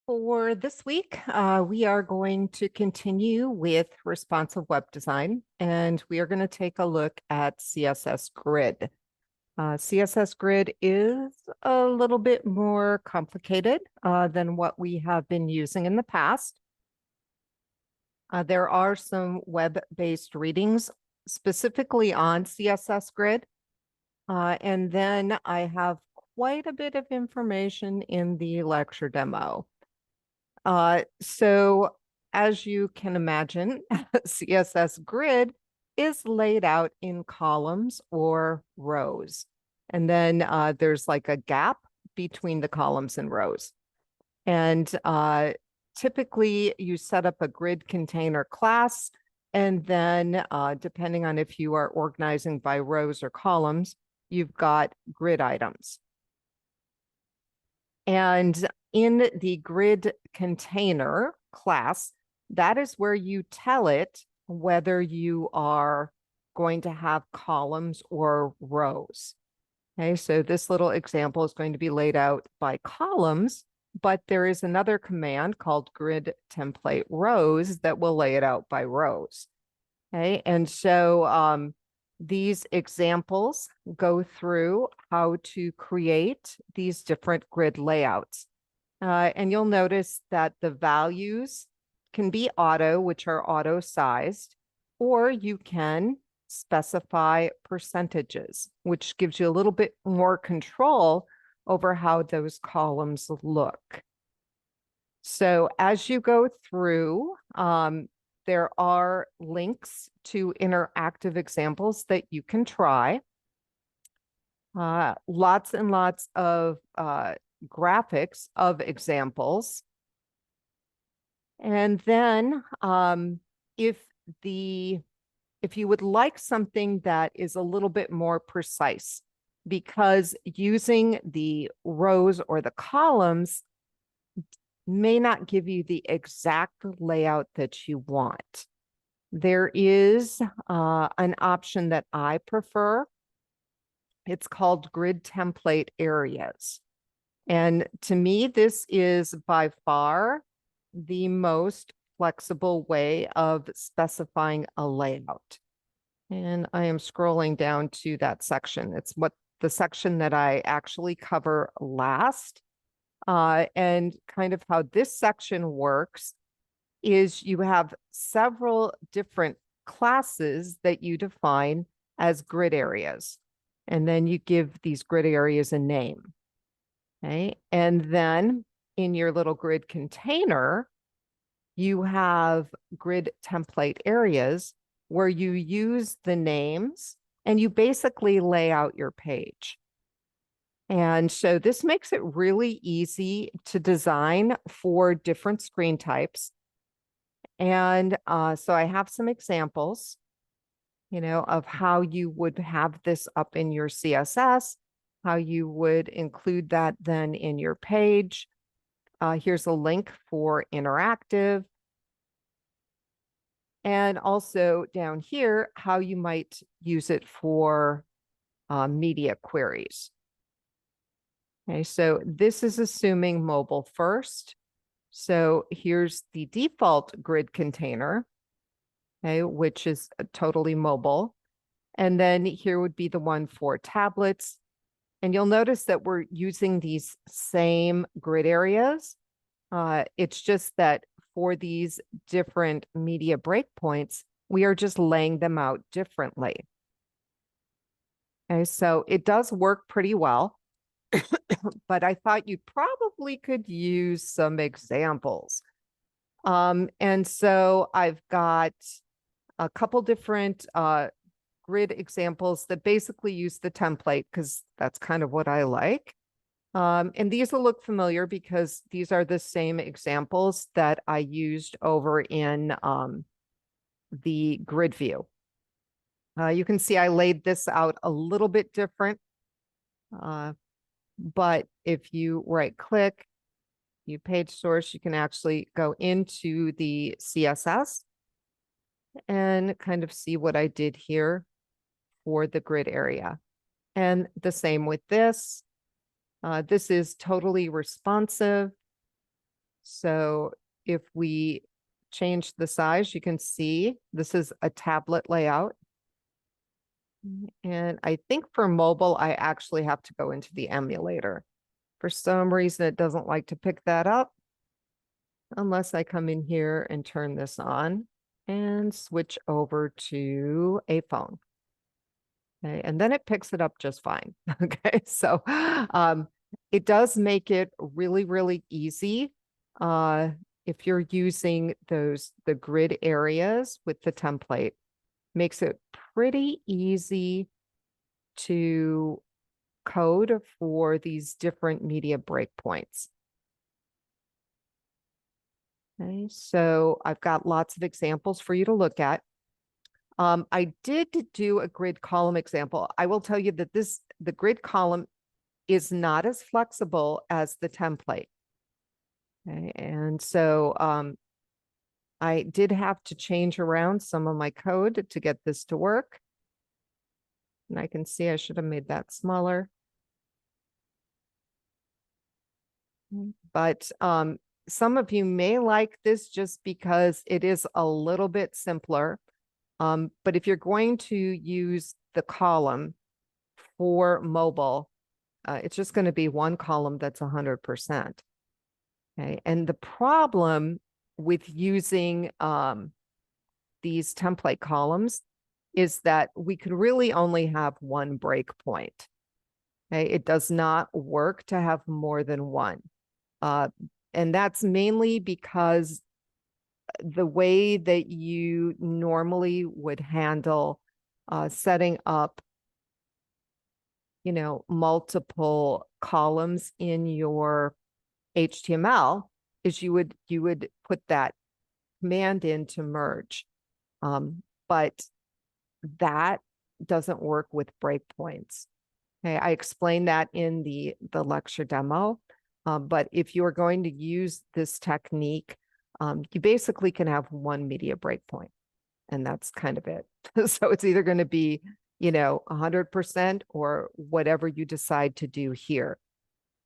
For this week, we are going to continue with responsive web design, and we are going to take a look at CSS Grid. CSS Grid is a little bit more complicated than what we have been using in the past. There are some web-based readings specifically on CSS Grid, and then I have quite a bit of information in the lecture demo. So as you can imagine, CSS Grid is laid out in columns or rows. And then there's like a gap between the columns and rows. And typically you set up a grid container class, and then depending on if you are organizing by rows or columns, you've got grid items. And in the grid container class, that is where you tell it whether you are going to have columns or rows. Okay, so this little example is going to be laid out by columns, but there is another command called grid template rows that will lay it out by rows. Okay, and so these examples go through how to create these different grid layouts. And you'll notice that the values can be auto, which are auto sized, or you can specify percentages, which gives you a little bit more control over how those columns look. So as you go through, there are links to interactive examples that you can try. Lots and lots of graphics of examples. And then if you would like something that is a little bit more precise, because using the rows or the columns may not give you the exact layout that you want. There is an option that I prefer. It's called grid template areas. And to me, this is by far the most flexible way of specifying a layout. And I am scrolling down to that section. It's the section that I actually cover last. And kind of how this section works is you have several different classes that you define as grid areas. And then you give these grid areas a name. Okay. And then in your little grid container, you have grid template areas where you use the names and you basically lay out your page. And so this makes it really easy to design for different screen types. And so I have some examples, of how you would have this up in your CSS, how you would include that then in your page. Here's a link for interactive. And also down here, how you might use it for media queries. Okay, so this is assuming mobile first. So here's the default grid container, okay, which is totally mobile. And then here would be the one for tablets. And you'll notice that we're using these same grid areas. It's just that for these different media breakpoints, we are just laying them out differently. Okay, so it does work pretty well. But I thought you probably could use some examples. And so I've got a couple different grid examples that basically use the template because that's kind of what I like. And these will look familiar because these are the same examples that I used over in the grid view. You can see I laid this out a little bit different. But if you right click, you page source, you can actually go into the CSS and kind of see what I did here for the grid area. And the same with this. This is totally responsive. So if we change the size, you can see this is a tablet layout. And I think for mobile, I actually have to go into the emulator. For some reason, it doesn't like to pick that up unless I come in here and turn this on and switch over to a phone. Okay, and then it picks it up just fine. Okay, so it does make it really, really easy. If you're using the grid areas with the template, makes it pretty easy to code for these different media breakpoints. Okay, so I've got lots of examples for you to look at. I did do a grid column example. I will tell you that the grid column is not as flexible as the template. Okay, and so I did have to change around some of my code to get this to work. And I can see I should have made that smaller. But some of you may like this just because it is a little bit simpler. But if you're going to use the column for mobile, it's just going to be one column that's 100%. Okay, and the problem with using these template columns is that we could really only have one breakpoint. Okay, it does not work to have more than one. And that's mainly because the way that you normally would handle setting up, multiple columns in your HTML is you would put that command in to merge. But that doesn't work with breakpoints. Okay, I explained that in the lecture demo. But if you're going to use this technique, you basically can have one media breakpoint, and that's kind of it. So it's either going to be, 100% or whatever you decide to do here.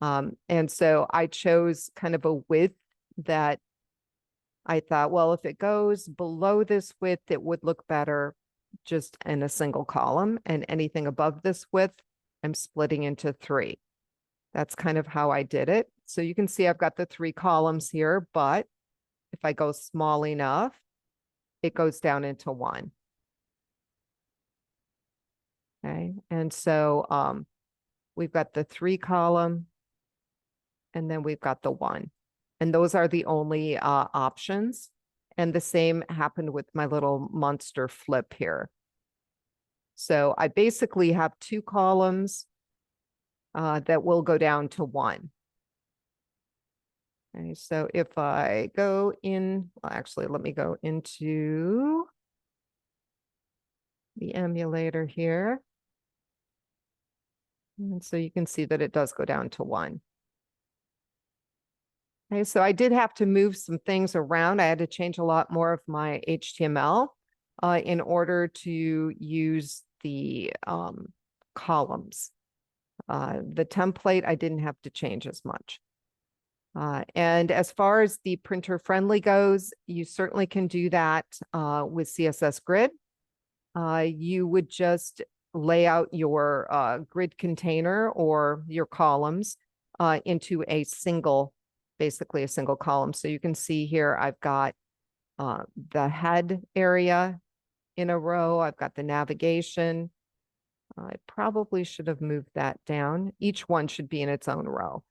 And so I chose kind of a width that I thought, well, if it goes below this width, it would look better just in a single column, and anything above this width, I'm splitting into 3. That's kind of how I did it. So you can see I've got the 3 columns here, but if I go small enough, it goes down into 1. Okay, and so we've got the 3 column, and then we've got the 1. And those are the only options. And the same happened with my little monster flip here. So I basically have 2 columns that will go down to 1. Okay, so if I go in, well, actually, let me go into the emulator here. And so you can see that it does go down to 1. Okay, so I did have to move some things around. I had to change a lot more of my HTML in order to use the columns. The template, I didn't have to change as much. And as far as the printer friendly goes, you certainly can do that with CSS Grid. You would just lay out your grid container or your columns into basically a single column. So you can see here, I've got the head area in a row. I've got the navigation. I probably should have moved that down. Each one should be in its own row.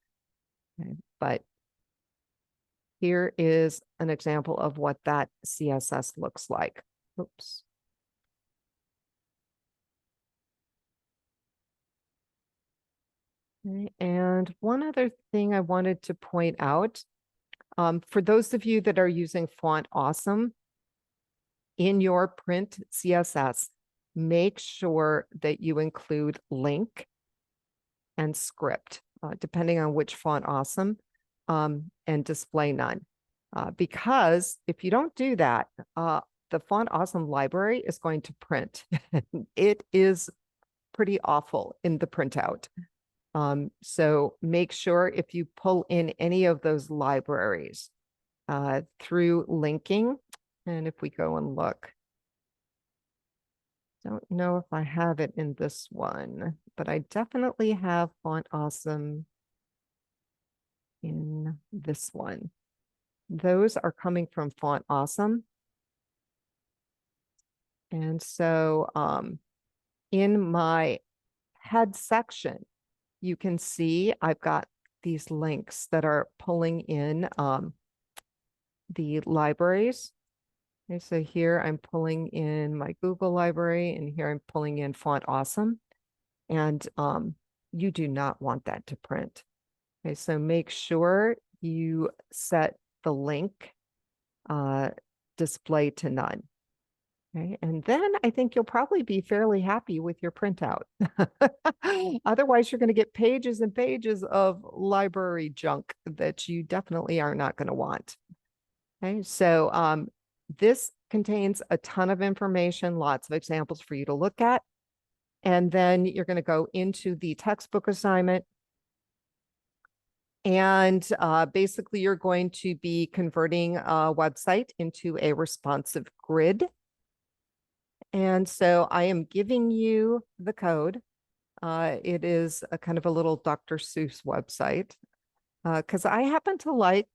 Okay, but here is an example of what that CSS looks like. Oops. Okay, and one other thing I wanted to point out, for those of you that are using Font Awesome in your print CSS, make sure that you include link and script, depending on which Font Awesome, and display none. Because if you don't do that, the Font Awesome library is going to print. It is pretty awful in the printout. So make sure if you pull in any of those libraries through linking. And if we go and look, don't know if I have it in this one, but I definitely have Font Awesome in this one. Those are coming from Font Awesome. And so in my head section, you can see I've got these links that are pulling in the libraries. Okay, so here I'm pulling in my Google library, and here I'm pulling in Font Awesome. And you do not want that to print. Okay, so make sure you set the link display to none. Okay, and then I think you'll probably be fairly happy with your printout. Otherwise, you're going to get pages and pages of library junk that you definitely are not going to want. Okay, so this contains a ton of information, lots of examples for you to look at. And then you're going to go into the textbook assignment. And basically, you're going to be converting a website into a responsive grid. And so I am giving you the code. It is a kind of a little Dr. Seuss website because I happen to like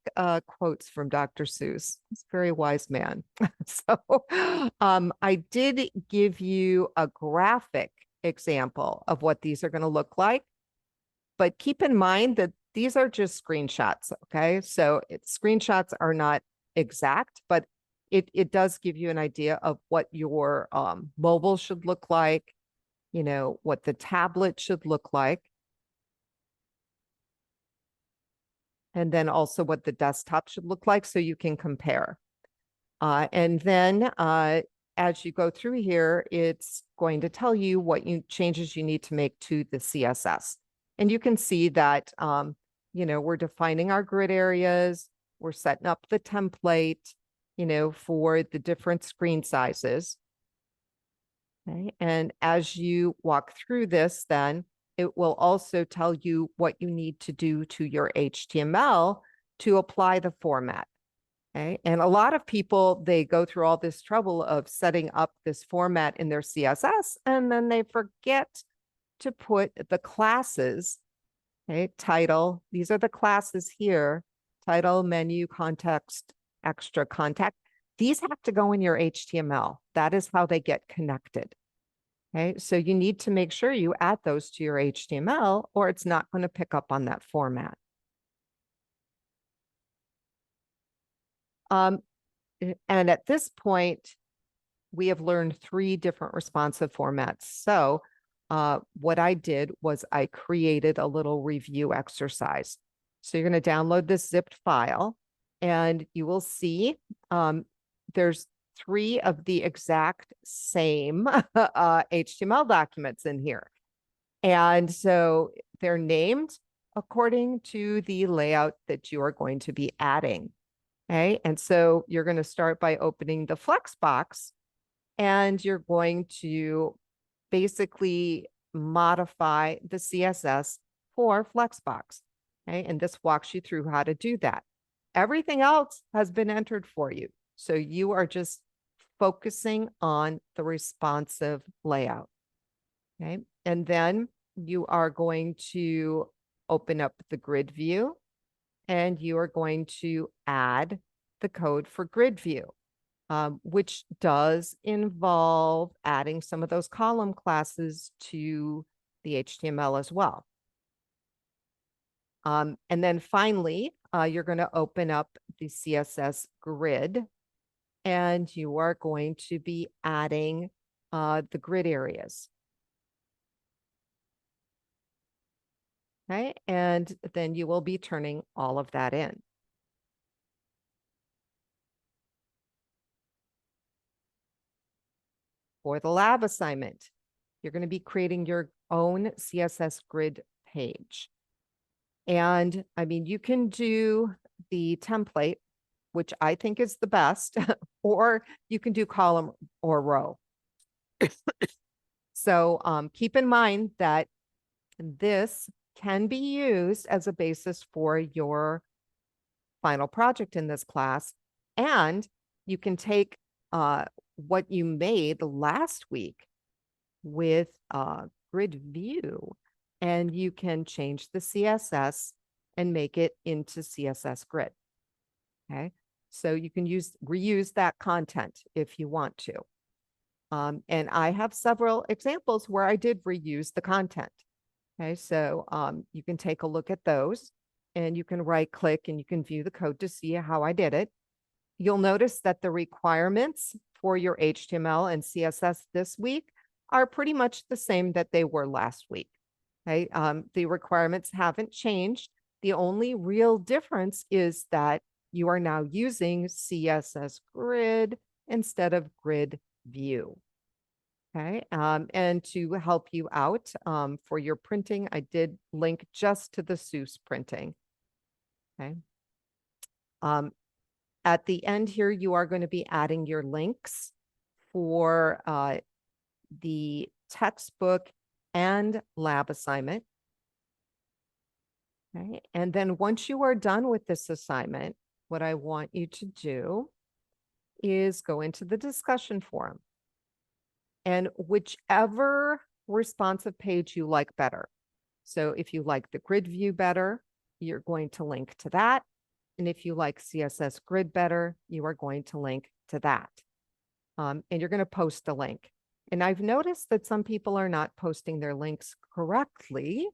quotes from Dr. Seuss. He's a very wise man. So I did give you a graphic example of what these are going to look like. But keep in mind that these are just screenshots, okay? So screenshots are not exact, but it does give you an idea of what your mobile should look like, you know, what the tablet should look like, and then also what the desktop should look like so you can compare. And then as you go through here, it's going to tell you what changes you need to make to the CSS. And you can see that, you know, we're defining our grid areas, we're setting up the template, you know, for the different screen sizes. Okay. And as you walk through this, then it will also tell you what you need to do to your HTML to apply the format. Okay. And a lot of people, they go through all this trouble of setting up this format in their CSS, and then they forget to put the classes, okay, title. These are the classes here, title, menu, context, extra contact. These have to go in your HTML. That is how they get connected. Okay, so you need to make sure you add those to your HTML or it's not going to pick up on that format. And at this point, we have learned 3 different responsive formats. So what I did was I created a little review exercise. So you're going to download this zipped file, and you will see there's 3 of the exact same HTML documents in here. And so they're named according to the layout that you are going to be adding. Okay, and so you're going to start by opening the Flexbox, and you're going to basically modify the CSS for Flexbox. Okay, and this walks you through how to do that. Everything else has been entered for you. So you are just focusing on the responsive layout. Okay, and then you are going to open up the grid view, and you are going to add the code for grid view, which does involve adding some of those column classes to the HTML as well. And then finally, you're going to open up the CSS grid, and you are going to be adding the grid areas. Okay, and then you will be turning all of that in. For the lab assignment, you're going to be creating your own CSS grid page. And I mean, you can do the template, which I think is the best, or you can do column or row. So keep in mind that this can be used as a basis for your final project in this class. And you can take what you made last week with grid view, and you can change the CSS and make it into CSS grid. Okay, so you can reuse that content if you want to. And I have several examples where I did reuse the content. Okay, so you can take a look at those, and you can right click and you can view the code to see how I did it. You'll notice that the requirements for your HTML and CSS this week are pretty much the same that they were last week. Okay, the requirements haven't changed. The only real difference is that you are now using CSS grid instead of grid view. Okay, and to help you out for your printing, I did link just to the Seuss printing. Okay. At the end here, you are going to be adding your links for the textbook and lab assignment. Okay, and then once you are done with this assignment, what I want you to do is go into the discussion forum. And whichever responsive page you like better. So if you like the grid view better, you're going to link to that. And if you like CSS grid better, you are going to link to that. And you're going to post a link. And I've noticed that some people are not posting their links correctly.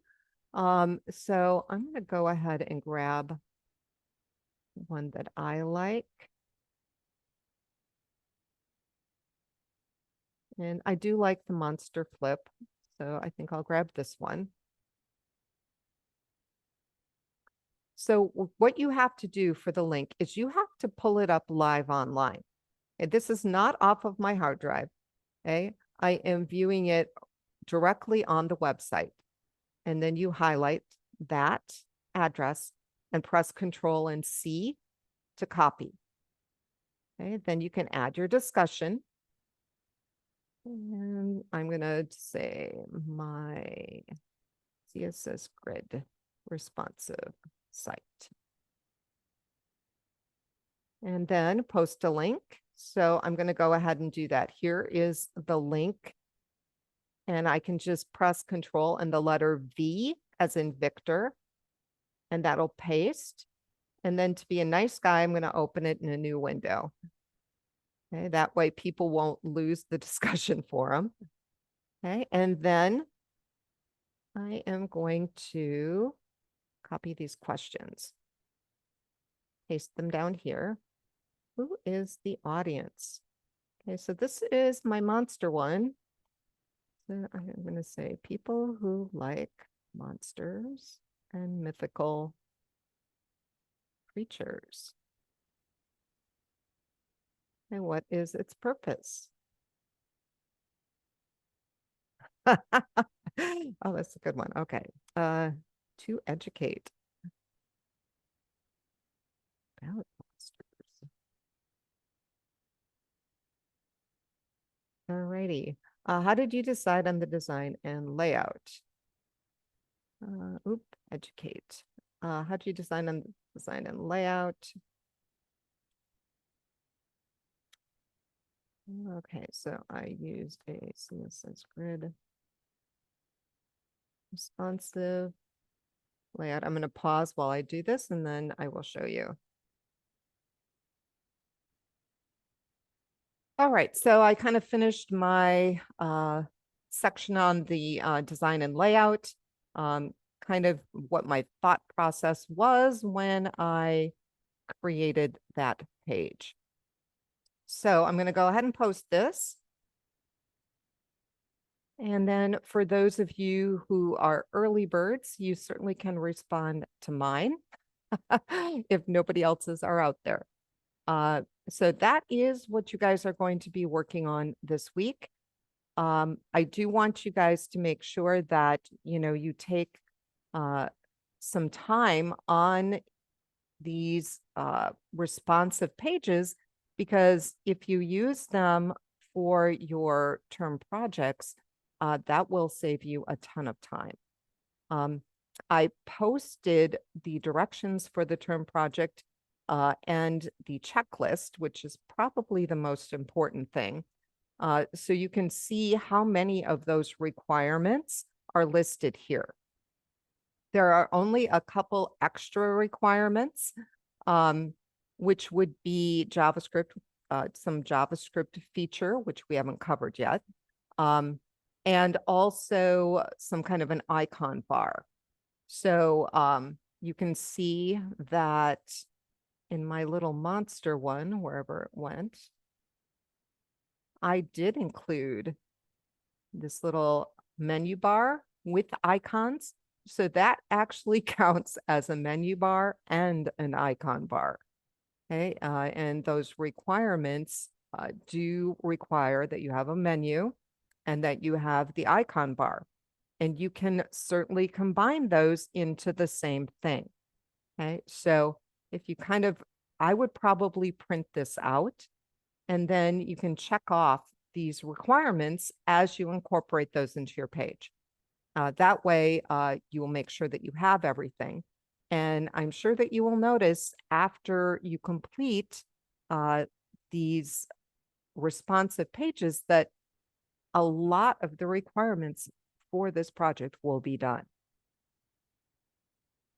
So I'm going to go ahead and grab one that I like. And I do like the monster flip, so I think I'll grab this one. So what you have to do for the link is you have to pull it up live online. And this is not off of my hard drive. Okay, I am viewing it directly on the website. And then you highlight that address and press Control and C to copy. Okay, then you can add your discussion. And I'm going to say my CSS grid responsive site. And then post a link. So I'm going to go ahead and do that. Here is the link. And I can just press Control and the letter V as in Victor. And that'll paste. And then to be a nice guy, I'm going to open it in a new window. Okay, that way people won't lose the discussion forum. Okay, and then I am going to copy these questions, paste them down here. Who is the audience? Okay, so this is my monster one. So I'm going to say people who like monsters and mythical creatures. And what is its purpose? Oh, that's a good one. Okay. To educate about monsters. Alrighty. How did you decide on the design and layout? Educate. How did you decide on the design and layout? Okay, so I used a CSS grid responsive layout. I'm going to pause while I do this, and then I will show you. All right, so I kind of finished my section on the design and layout, kind of what my thought process was when I created that page. So I'm going to go ahead and post this. And then for those of you who are early birds, you certainly can respond to mine if nobody else's are out there. So that is what you guys are going to be working on this week. I do want you guys to make sure that, you take some time on these responsive pages, because if you use them for your term projects, that will save you a ton of time. I posted the directions for the term project and the checklist, which is probably the most important thing. So you can see how many of those requirements are listed here. There are only a couple extra requirements, which would be JavaScript, some JavaScript feature, which we haven't covered yet, and also some kind of an icon bar. So you can see that in my little monster one, wherever it went, I did include this little menu bar with icons. So that actually counts as a menu bar and an icon bar. Okay, and those requirements do require that you have a menu and that you have the icon bar. And you can certainly combine those into the same thing. Okay, so if you I would probably print this out, and then you can check off these requirements as you incorporate those into your page. That way, you will make sure that you have everything. And I'm sure that you will notice after you complete these responsive pages that a lot of the requirements for this project will be done.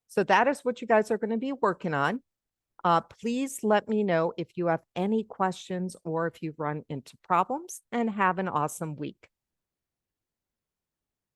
So that is what you guys are going to be working on. Please let me know if you have any questions or if you've run into problems, and have an awesome week.